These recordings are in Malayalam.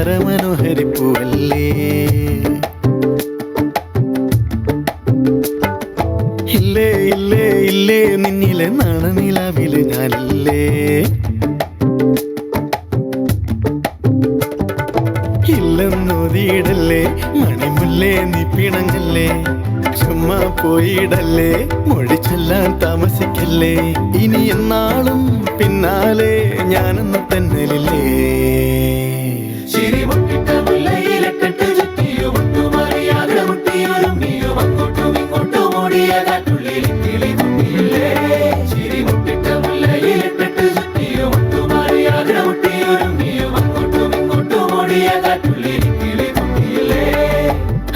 താരമനോഹരിപ്പൂവല്ലേ. ഇല്ലേ ഇല്ലേ ഇല്ലേ നിന്നിലെ നാണനിലാവില് ഞാനില്ലേ. ഇല്ലെന്നോതിയിടല്ലേ മണിമുല്ലേ നീ പിണങ്ങല്ലേ. ചുമ്മാ പോയിടല്ലേ മൊഴി ചൊല്ലാൻ താമസിക്കല്ലേ. ഇനി എന്നാളും പിന്നാലെ ഞാനെന്ന് തന്നലില്ലേ.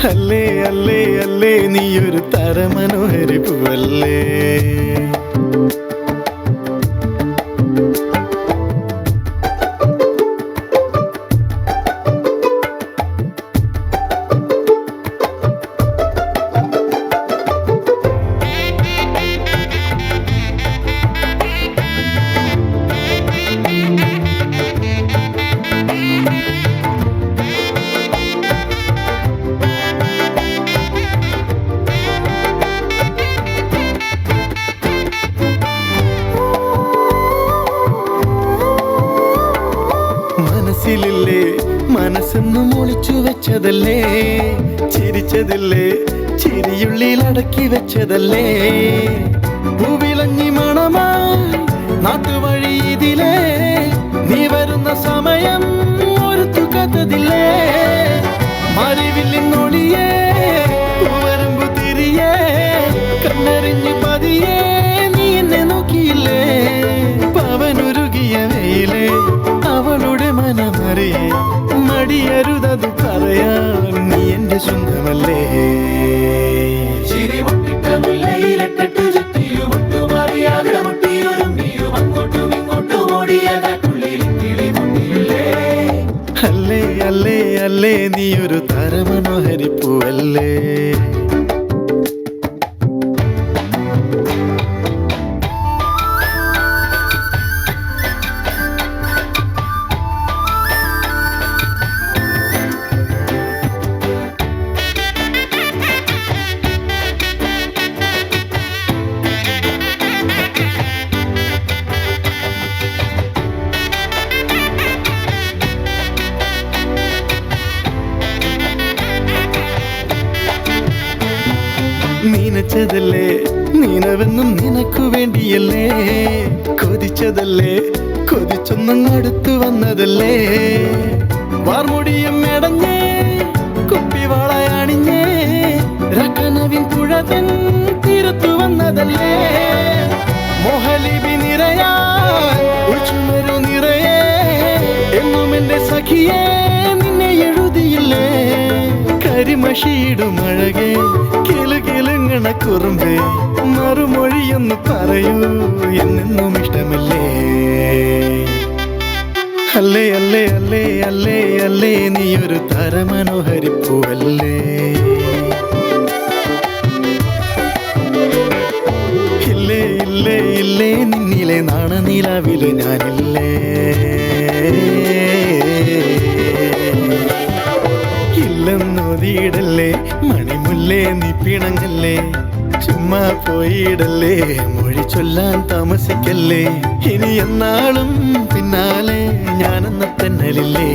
അല്ലേ അല്ലേ അല്ലേ നീയൊരു താരമനോഹരി പൂവല്ലേ. മനസ്സിലില്ലേ മനസ്സെന്നും ഒളിച്ചു വെച്ചതല്ലേ. ചിരിച്ചതില്ലേ ചിരിയുള്ളിൽ അടക്കി വെച്ചതല്ലേ. പൂവിളഞ്ഞി മണമായി നാട്ടുവഴി ഇതിലേ നീ വരുന്ന സമയം ഒരുത്തു കത്തതില്ലേ. മറിവില്ലിന്നൊളിയേ പൂവരമ്പു തിരിയേ കണ്ണറിഞ്ഞു പതിയേ നീ എന്നെ നോക്കിയില്ലേ. പവനുരുകിയ വെയിലേ അവളുടെ മനമറിയേ മടിയരുതത് പറയാൻ നീ എന്റെ സ്വന്തമല്ലേ. അല്ലേ അല്ലേ അല്ലേ നീയൊരു താരമനോഹരി പൂവല്ലേ. നീനച്ചതല്ലേ നീനവെന്നും നിനക്കു വേണ്ടിയല്ലേ. കൊതിച്ചതല്ലേ കൊതിച്ചൊന്നും അടുത്തു വന്നതല്ലേ. വാർമുടിയും മെടഞ്ഞേ കുപ്പിവാളയണിഞ്ഞേ രക്കനവിൻ പുഴതൻ തീരത്തു വന്നതല്ലേ. മോഹലിപി നിറയാ ഉൾച്ചുമരു നിറയേ എന്നും എന്റെ സഖിയേ നിന്നെ എഴുതിയില്ലേ. കരിമഷിയിടും അഴകേ കിലുകിലുങ്ങണ കുറുമ്പേ മറുമൊഴിയൊന്ന് പറയൂ എന്നെന്നും ഇഷ്ടമല്ലേ. അല്ലേ അല്ലേ അല്ലേ അല്ലേ അല്ലേ നീയൊരു താരമനോഹരി പൂവല്ലേ. ഇല്ലേ ഇല്ലേ ഇല്ലേ നിന്നിലെ നാണനിലാവില് ഞാനില്ലേ. ഇല്ലെന്നോതിയിടല്ലേ മണിമുല്ലേ നീ പിണങ്ങല്ലേ. ചുമ്മാ പോയിടല്ലേ മൊഴി ചൊല്ലാൻ താമസിക്കല്ലേ. ഇനി എന്നാളും പിന്നാലെ ഞാനെന്ന തന്നലില്ലേ.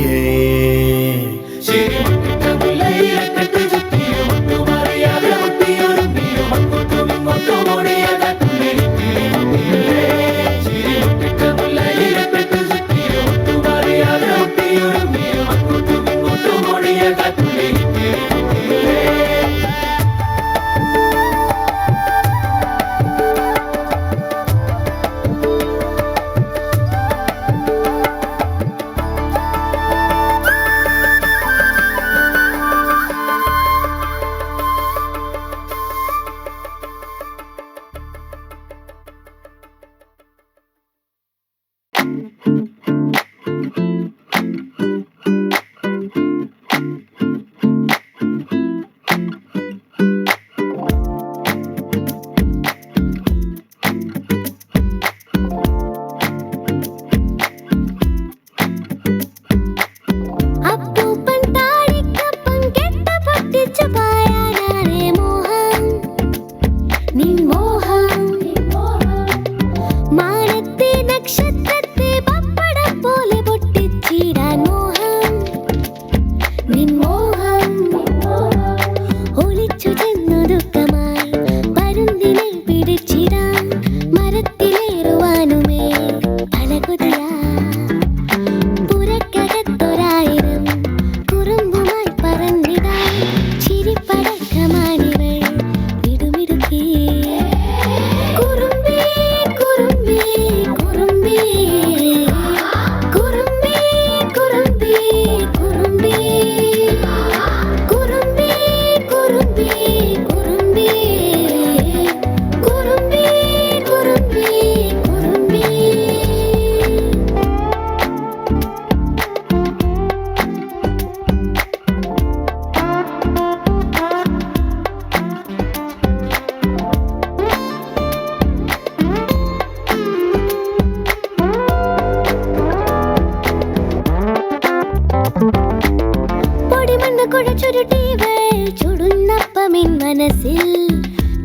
പൊടിമണ്ണ് കുഴച്ചുരുട്ടിവൾ ചുടുന്നപ്പമിൻ മനസ്സിൽ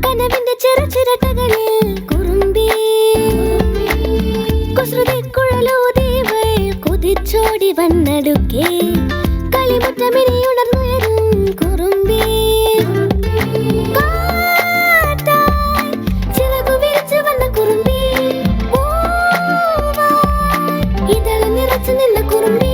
കനവിന്റെ ചെറുചിരട്ടകളിൽ കുറുമ്പി കുസൃതി കുഴലൂതിവൾ കുതിച്ചോടി വന്നടുക്കേ കളിമുറ്റമിനി ഉണർന്നുയരും കുറുമ്പി ചിറകു വിരിച്ചു വന്ന കുറുമ്പി ഇതള് നിറച്ചു നിന്ന കുറുമ്പി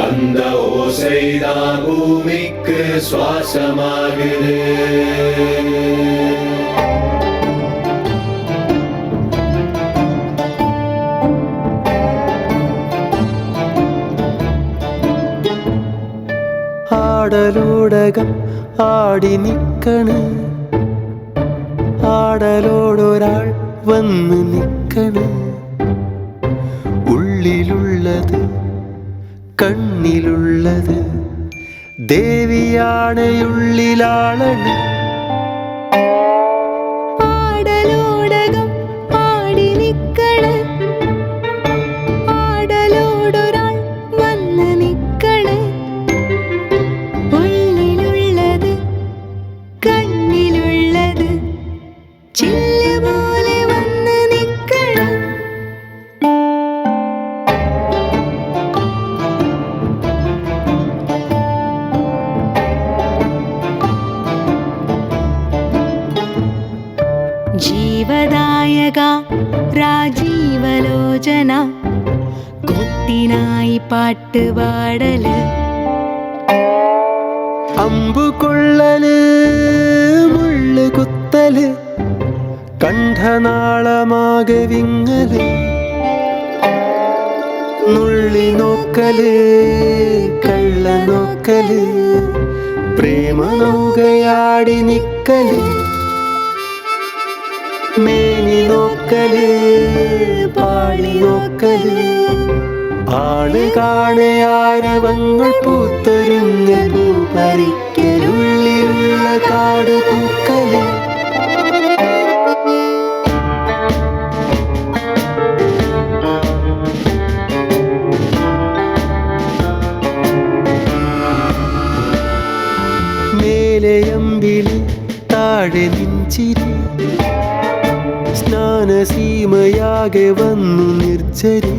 அந்த ஓசைதான் பூமிக்கு சுவாசமாகுது. ആടലോടകം ആടി നിക്കണ്, ആടലോടൊരാൾ വന്ന് നിക്കണ്. ഉള്ളിലുള്ളത് കണ്ണിലുള്ളത് ദേവിയാണ് ഉള്ളിലാളണ്. ആടലോടകം ആടി നിക്കണ്, ആടലോടൊരാൾ വന്ന് നിക്കണ്. ഉള്ളിലുള്ളത് കണ്ണിലുള്ളത് ചില്ല് പോലെ വന്ന് നിക്കണ്. ജീവദായക രാജീവലോചന കൂട്ടിനായി പാട്ടുപാടല്. അമ്പുകൊള്ളല് മുള്ളു കുത്തല് കണ്ഠനാളമാകെ വിങ്ങല്. നുള്ളി നോക്കല് കള്ള നോക്കല് പ്രേമനൗകയാടി നിക്കല്. മേനി നോക്കല് പാളി നോക്കല് ആള് കാണെ ആരവങ്ങൾ പൂത്തൊരുങ്ങ പൂപ്പറിക്കലുള്ളിലുള്ള കാട് പൂക്കല്. മേലയമ്പിളി താഴെ നെഞ്ചിരി സ്നാനസീമയാകെ വന്നു നിർജ്ജരി.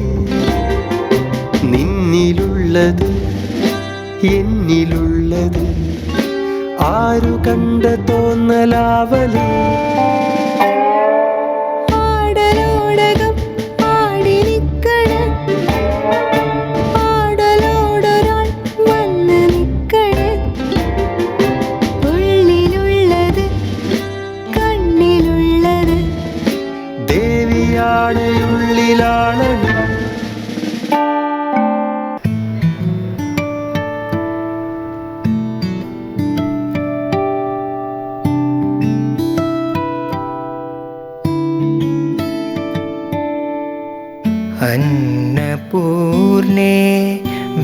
നിന്നിലുള്ളത് എന്നിലുള്ളത് ആരു കണ്ട തോന്നലാവല്. ആടലോടകം ആടി നിക്കണ്, ആടലോടൊരാൾ വന്ന് നിക്കണ്. ഉള്ളിലുള്ളത് കണ്ണിലുള്ളത് ദേവിയാണ് ഉള്ളിലാളണ്.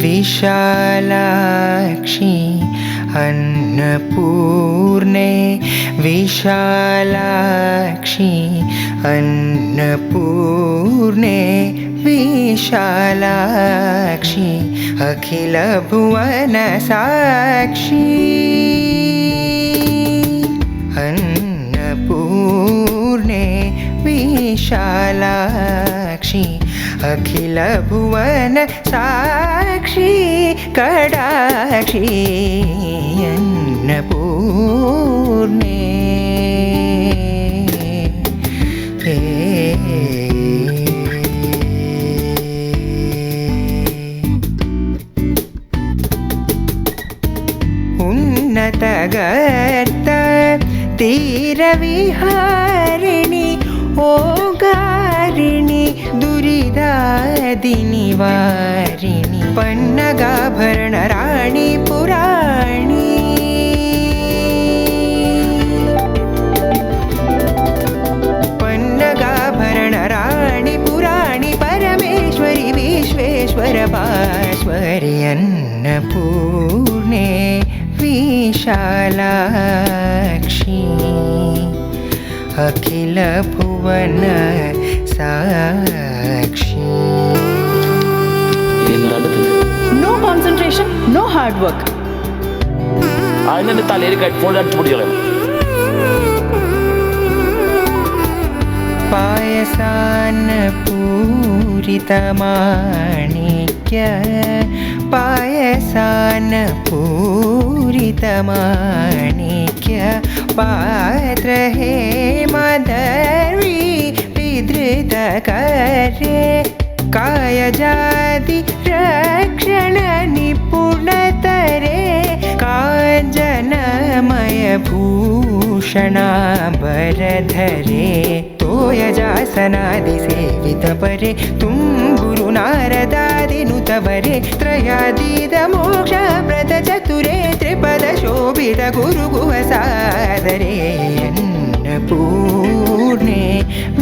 विशालाक्षी अन्नपूर्णे विशालाक्षी अन्नपूर्णे विशालाक्षी अखिल भुवन साक्षी अन्नपूर्णे विशालाक्षी अखिल भुवन साक्षी कडाक्षी अन्नपूर्णे उन्नतगर्त तीरविहारिणि ओगारिणि दुरिदादिनिवारिणि पन्नगाभरण राणि पुराणि पन्नगाभरण राणि पुराणि परमेश्वरि विश्वेश्वर भास्वरि अन्नपूर्णे विशालाक्षी अखिल भुवन साक्षी. No concentration, no hard work. അതിനെ തലയിൽ ഹെഡ്ഫോൺ അടിച്ചു പൊടികളെ. पायसान पूरितमाणिक्य पायसान पूरितमाणिक्य पात्र हे मदर्वी विधृत करे कायजाति रक्षण निपुणतरे काञ्चनमय भूषणाम्बरधरे तोयजासनादि सेवित परे तुम गुरु नारदादिनुत वरे त्रयादीद मोक्ष प्रद चतुरे त्रिपद शोभित गुरु गुहसादरे अन्नपूर्णे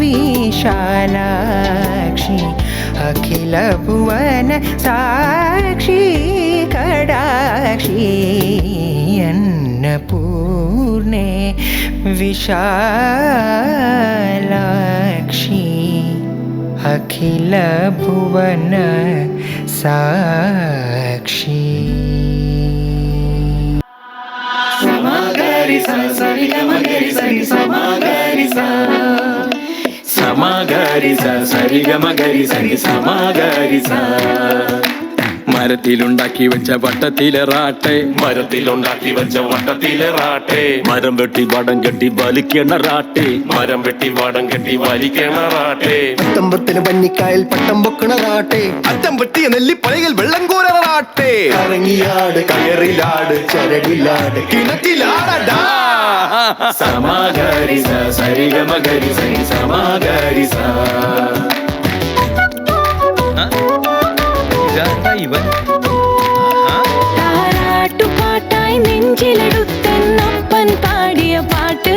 विशालाक्षी अखिल भुवन साक्षी कडाक्षी अन्नपूर्णे विशालाक्षी अखिल भुवन साक्षी. Samagarisa sarigamagari samagarisa. മരത്തിലുണ്ടാക്കി വെച്ച വട്ടത്തിലെറാട്ടെ മരത്തിലുണ്ടാക്കി വെച്ച വട്ടത്തിലെറാട്ടെ മരം വെട്ടി വടം കെട്ടി വലിക്കണറാട്ടെ മരം വെട്ടി വടം കെട്ടി വലിക്കണറാട്ടെ പത്തമ്പത്തിന് പഞ്ഞിക്കായൽ പട്ടം പൊക്കണറാട്ടെ അറ്റം വെട്ടിയ നെല്ലിപ്പലയിൽ വെള്ളം കോരറാട്ടെ കറങ്ങിയാട് കയറിലാട് ചരടിലാട് കിണറ്റിലാടടാ സമാഗരിസ സരിഗമഗരി സരി സമാഗരിസ. ഇവൻ താരാട്ടുപാട്ടായി നെഞ്ചിലെടുത്തന്നപ്പൻ പാടിയ പാട്ട്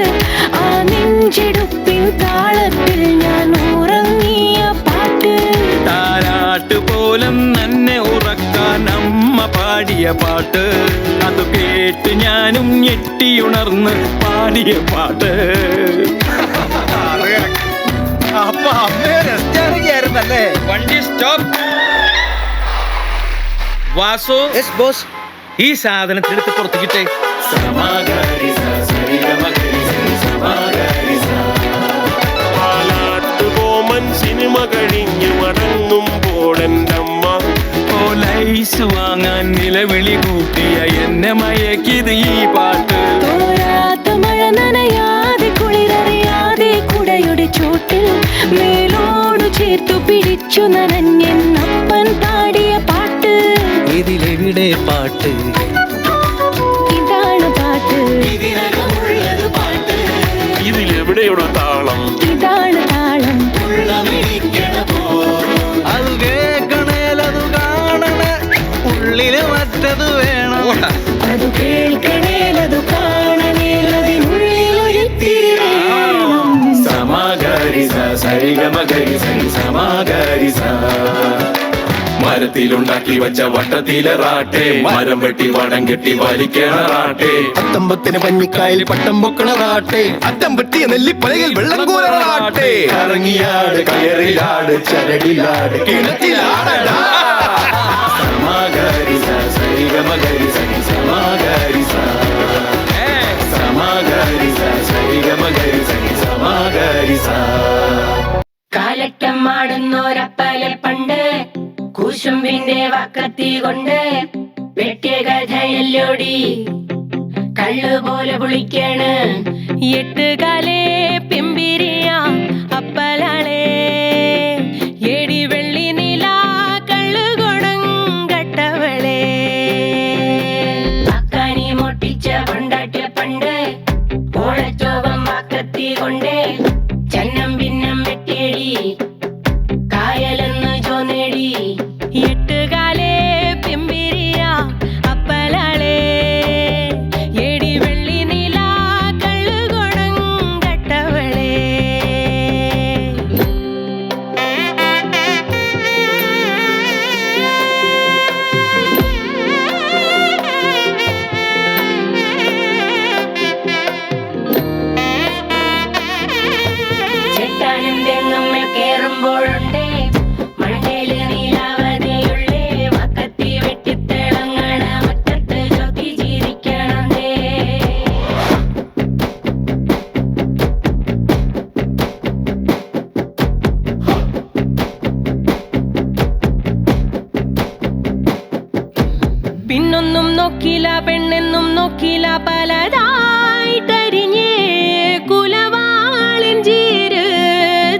ആ നെഞ്ചെടുപ്പിൻ താളത്തിൽ ഞാൻ ഉറങ്ങിയ പാട്ട് താരാട്ട് പോലും തന്നെ ഉറക്കാൻ അമ്മ പാടിയ പാട്ട് അത് കേട്ട് ഞാനും ഞെട്ടിയുണർന്ന് പാടിയ പാട്ട്. അപ്പൊ അമ്മയെ രസിച്ചറിയായിരുന്നല്ലേ. വണ്ടി സ്റ്റോപ്പ്. വാസു ഈ സാധനത്തിനെടുത്ത് പുറത്തേക്കിട്ടെ. സമാഗരിസ സരിഗമഗരി സരി സമാഗരിസ. പാലാട്ടുപോമൻ സിനിമ കഴിഞ്ഞു മടങ്ങുമ്പോഴെൻ്റമ്മ ലൈസ് വാങ്ങാൻ നിലവിളി കൂട്ടിയ എന്നെ മയക്കിത് ഈ പാട്ട്. തോരാത്ത മഴ നനയാതെ കുളിരറിയാതെ കുടയുടെ ചോട്ടിൽ മേലോടു ചേർത്തു പിടിച്ചു നനഞ്ഞെന്നപ്പൻ പാടിയ പാട്ട്. ഇതിലെവിടെ പാട്ട്? ഇതാണ് പാട്ട്. ഇതിലെവിടെയൊരു താളം? ഇതാണ് താളം. അത് കേൾക്കണേലതു കാണണ ഉള്ളില് മറ്റത് വേണം. അത് കേൾക്കണേലതു കാണണേലതിനുള്ളിലൊരുത്തിരി വേണം. സമാഗരിസ സരിഗമഗരി സരി സമാഗരിസ. കത്തിലുണ്ടാക്കി വെച്ച വട്ടത്തിലെ റാട്ടെ മരം വെട്ടി വടം കെട്ടി വലിക്കണ റാട്ടെ അത്തമ്പത്തിന് പഞ്ഞിക്കായൽ പട്ടം പൊക്കണ റാട്ടെ അത്തം പറ്റിയ നെല്ലിപ്പലയിൽ വെള്ളം കൂറാട്ടെ കറങ്ങിയാട് കയറിലാട് ചരടിലാട് കിണറ്റിലാടടാ സമാഗരിസ സരിഗമഗരിസ സമാഗരിസ സമാഗരിസ സരിഗമഗരിസ സമാഗരിസ കാലറ്റം മാടുന്നോരപ്പലെ പണ്ട് കൂശുമ്പിന്റെ വക്കത്തി കൊണ്ട് വെട്ടിയ കഥയല്ലോടി കള്ളുപോലെ പുളിക്കാണ് എട്ടുകാലേ പിമ്പിരിയ അപ്പലാളേ ഏടി വെള്ളി നില കള്ളുകൊടം കട്ടവളേ അക്കാനി മൊട്ടിച്ച കൊണ്ടാട്ടിയ പണ്ട് ഓളച്ചോപം വക്കത്തി കൊണ്ട് ചന്നം ഭിന്നം വെട്ടിയടി കായലെന്ന് ചോന്നേടി എട്ടുകാലേ പിമ്പിരിയ അപ്പലാളേ ഏടി വെള്ളി നില കള്ളുകൊടം കട്ടവളേ ചെട്ടാനും തെങ്ങുമ്മ കേറുമ്പോഴുണ്ടേ മണ്ടേല് നീലാവതിയുള്ളേ വക്കത്തി വെട്ടിത്തിളങ്ങണ മുറ്റത്ത് ജ്യോതി ചിരിക്കണേ പിന്നൊന്നും നോക്കില്ല പെണ്ണെന്നും നോക്കില്ല പലതായിട്ടരിഞ്ഞേ കുലവാളിൻ ജീര്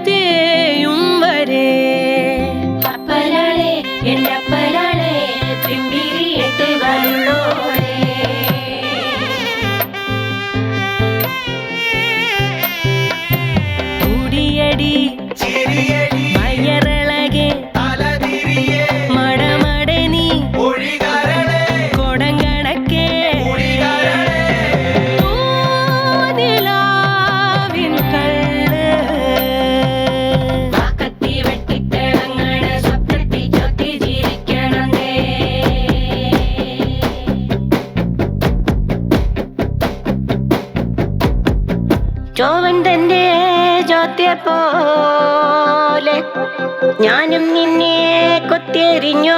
തേയും വരെ അപ്പലാളെ എന്റെ അപ്പലാളെ പിമ്പിരി എട്ടുകാലുള്ളോളെ കൂടിയടി വയറിളകെ മടമടനി കൊടങ്കണക്കെ നിലാവിൻ കള്ള് വാക്കത്തി വെട്ടിത്തിളങ്ങണ സ്വപ്നത്തി ജ്യോതി ചിരിക്കണേ ചോവൻ തന്റെ ജ്യോതിയെ പോലെ ഞാനും നിന്നെ കൊത്തിയെറിഞ്ഞോട്ടെ